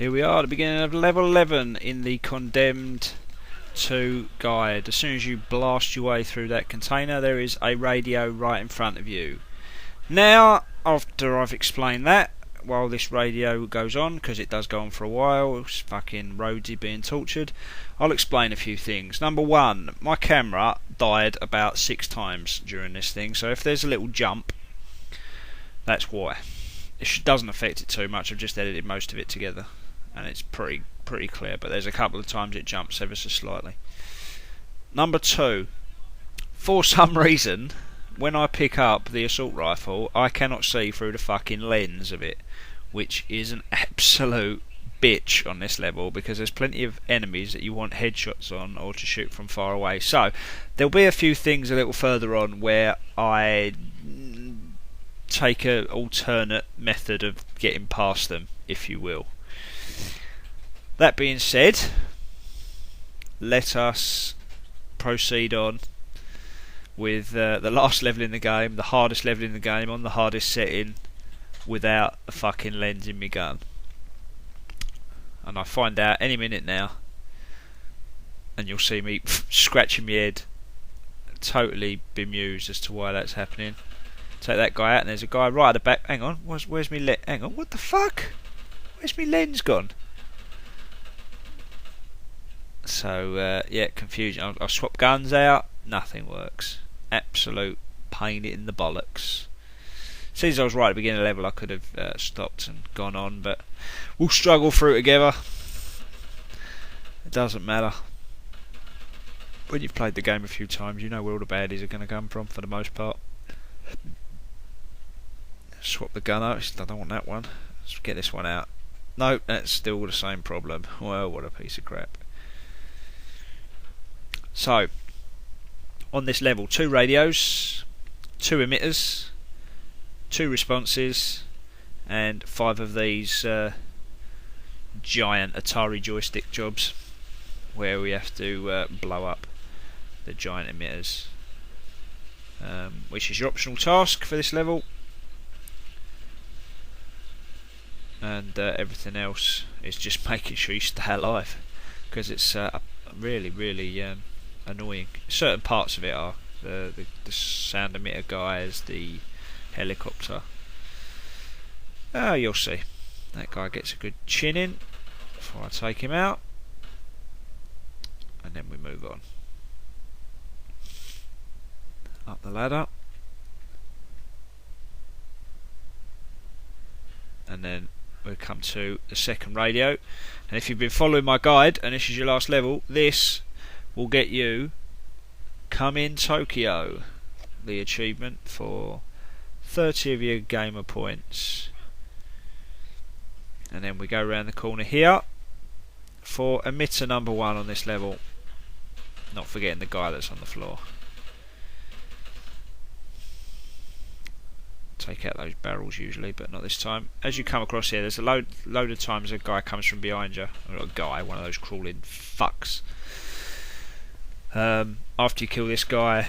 Here we are at the beginning of level 11 in the Condemned 2 guide. As soon as you blast your way through that container, there is a radio right in front of you. Now, after I've explained that, while this radio goes on, because it does go on for a while, it's fucking Rhodesy being tortured, I'll explain a few things. Number one, my camera died about 6 times during this thing, so if there's a little jump, that's why. It doesn't affect it too much, I've just edited most of it together, and it's pretty clear, but there's a couple of times it jumps ever so slightly. Number two, for some reason, when I pick up the assault rifle, I cannot see through the fucking lens of it, which is an absolute bitch on this level, because there's plenty of enemies that you want headshots on or to shoot from far away. So there'll be a few things a little further on where I take an alternate method of getting past them, if you will. That being said, let us proceed on with the last level in the game, the hardest level in the game, on the hardest setting, without a fucking lens in my gun. And I find out any minute now, and you'll see me scratching my head, totally bemused as to why that's happening. Take that guy out, and there's a guy right at the back. Hang on, where's me hang on, what the fuck? Where's me lens gone? So yeah, confusion. I'll swap guns out, nothing works. Absolute pain in the bollocks. Since I was right at the beginning of the level, I could have stopped and gone on, but we'll struggle through together. It doesn't matter. When you've played the game a few times, you know where all the baddies are going to come from for the most part. Swap the gun out. I don't want that one. Let's get this one out. No, that's still the same problem. Well, what a piece of crap. So, on this level, 2 radios, 2 emitters, 2 responses, and 5 of these giant Atari joystick jobs, where we have to blow up the giant emitters, which is your optional task for this level, and everything else is just making sure you stay alive, because it's really annoying. Certain parts of it are the sound emitter guys, the helicopter. Oh, you'll see. That guy gets a good chin in before I take him out, and then we move on up the ladder, and then we'll come to the second radio. And if you've been following my guide and this is your last level, this will get you Come in Tokyo, the achievement for 30 of your gamer points. And then we go around the corner here for emitter number 1 on this level, not forgetting the guy that's on the floor. Take out those barrels usually, but not this time. As you come across here, there's a load of times a guy comes from behind you. Or not a guy, one of those crawling fucks. After you kill this guy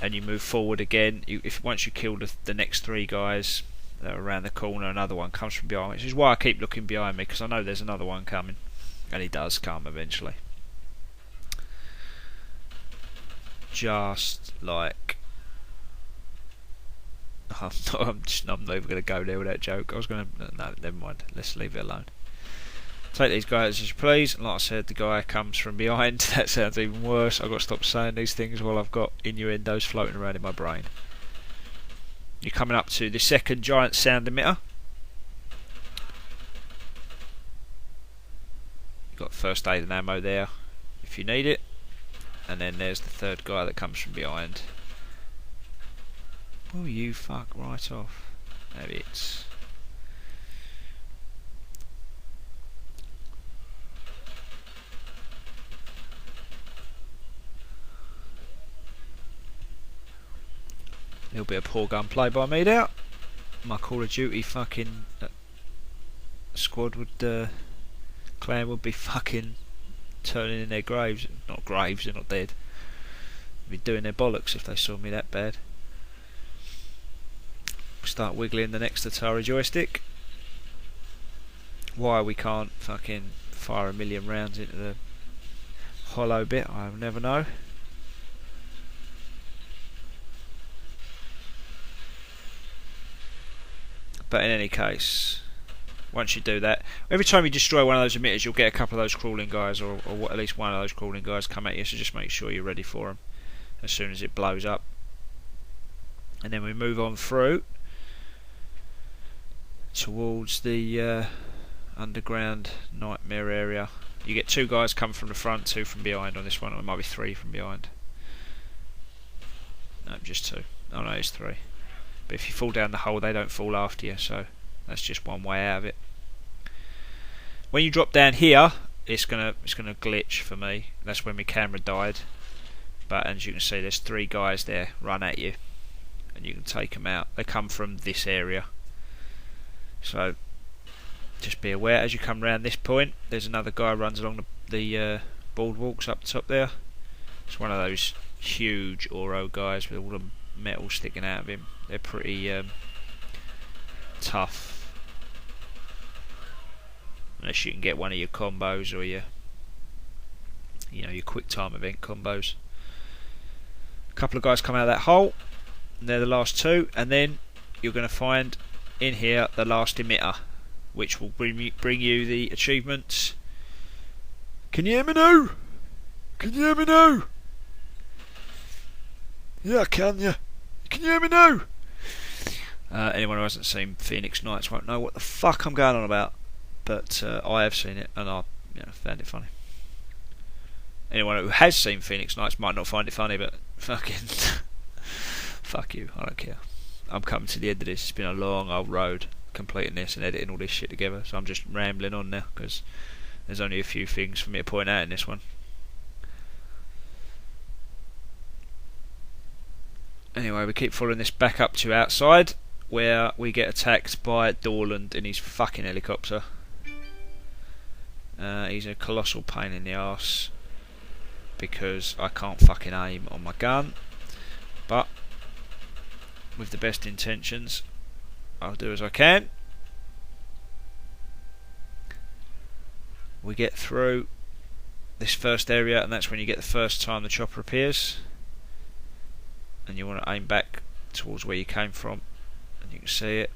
and you move forward again, once you kill the next 3 guys that are around the corner, another one comes from behind, which is why I keep looking behind me, because I know there's another one coming, and he does come eventually. Just like I'm not even going to go there with that joke. I was going to... No, never mind. Let's leave it alone. Take these guys as you please. And like I said, the guy comes from behind. That sounds even worse. I've got to stop saying these things while I've got innuendos floating around in my brain. You're coming up to the second giant sound emitter. You've got first aid and ammo there if you need it. And then there's the third guy that comes from behind. Will you fuck right off? There it is. A little bit of poor gunplay by me there. My Call of Duty fucking squad would, clan would be fucking turning in their graves. Not graves, they're not dead. They'd be doing their bollocks if they saw me that bad. Start wiggling the next Atari joystick. Why we can't fucking fire 1,000,000 rounds into the hollow bit, I'll never know. But in any case, once you do that, every time you destroy one of those emitters, you'll get a couple of those crawling guys, or at least one of those crawling guys come at you, so just make sure you're ready for them as soon as it blows up. And then we move on through towards the underground nightmare area. You get 2 guys come from the front, 2 from behind on this one, or it might be 3 from behind. No, just 2. Oh no, it's 3. But if you fall down the hole, they don't fall after you, so that's just one way out of it. When you drop down here, it's gonna glitch for me. That's when my camera died. But as you can see, there's 3 guys there run at you, and you can take them out. They come from this area, so just be aware as you come round this point. There's another guy runs along the boardwalks up the top there. It's one of those huge Oro guys with all the metal sticking out of him. They're pretty tough, unless you can get one of your combos or your quick time event combos. A couple of guys come out of that hole, and they're the last 2, and then you're going to find in here the last emitter, which will bring you the achievements. Can you hear me now? Can you hear me now? Yeah, I can, yeah. Can you hear me now? Anyone who hasn't seen Phoenix Nights won't know what the fuck I'm going on about, but I have seen it, and I found it funny. Anyone who has seen Phoenix Nights might not find it funny, but fucking fuck you, I don't care. I'm coming to the end of this. It's been a long old road completing this and editing all this shit together, so I'm just rambling on now because there's only a few things for me to point out in this one. Anyway, we keep following this back up to outside, where we get attacked by Dorland in his fucking helicopter. He's a colossal pain in the arse because I can't fucking aim on my gun, but with the best intentions I'll do as I can. We get through this first area, and that's when you get the first time the chopper appears, and you want to aim back towards where you came from, and you can see it.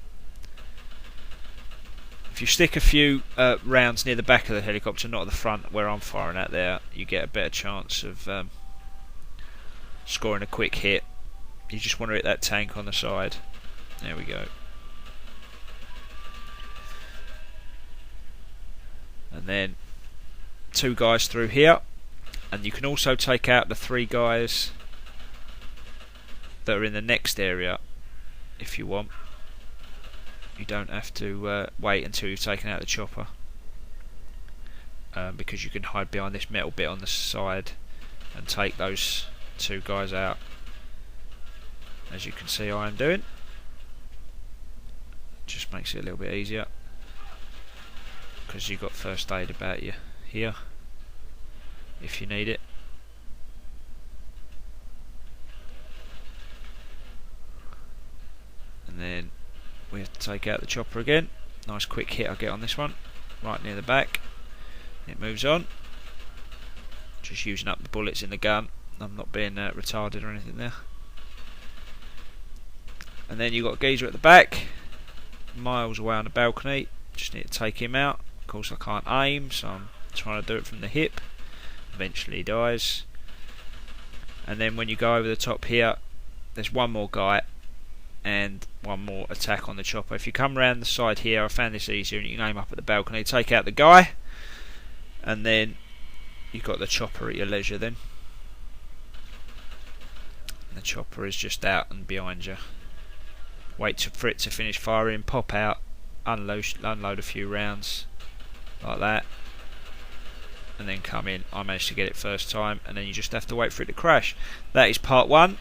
If you stick a few rounds near the back of the helicopter, not at the front where I'm firing at there, you get a better chance of scoring a quick hit. You just want to hit that tank on the side. There we go. And then 2 guys through here, and you can also take out the 3 guys that are in the next area if you want. You don't have to wait until you've taken out the chopper, because you can hide behind this metal bit on the side and take those 2 guys out, as you can see I am doing. Just makes it a little bit easier because you've got first aid about you here if you need it. And then we have to take out the chopper again. Nice quick hit I get on this one, right near the back. It moves on. Just using up the bullets in the gun. I'm not being retarded or anything there. And then you've got a geezer at the back, miles away on the balcony. Just need to take him out. Of course I can't aim, so I'm trying to do it from the hip. Eventually he dies. And then when you go over the top here, there's one more guy and one more attack on the chopper. If you come around the side here, I found this easier, and you can aim up at the balcony, take out the guy, and then you've got the chopper at your leisure then. And the chopper is just out and behind you. Wait for it to finish firing, pop out, unload a few rounds like that, and then come in. I managed to get it first time, and then you just have to wait for it to crash. That is part 1,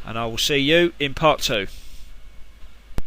and I will see you in part 2.